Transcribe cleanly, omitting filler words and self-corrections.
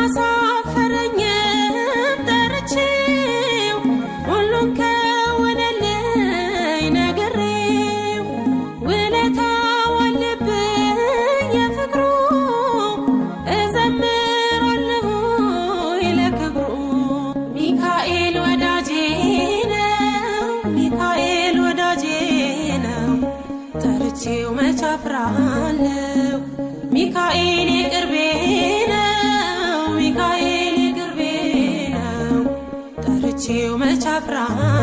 አላሳፈረኝም ጠርቼው ሁሉን ከወነልኝ ነግሬው ውለታው አለብኝ የፍቅሩ እዘምራለሁ ለክብሩ። ሚካኤል ወዳጄ ነው ሚካኤል ወዳጄ ነው ጠርቼው መች አፍራለሁ። ሚካኤል የቅርቤ ነው ሚካኤል የቅርቤ ነው ጠርቼው መች አፍራለሁ።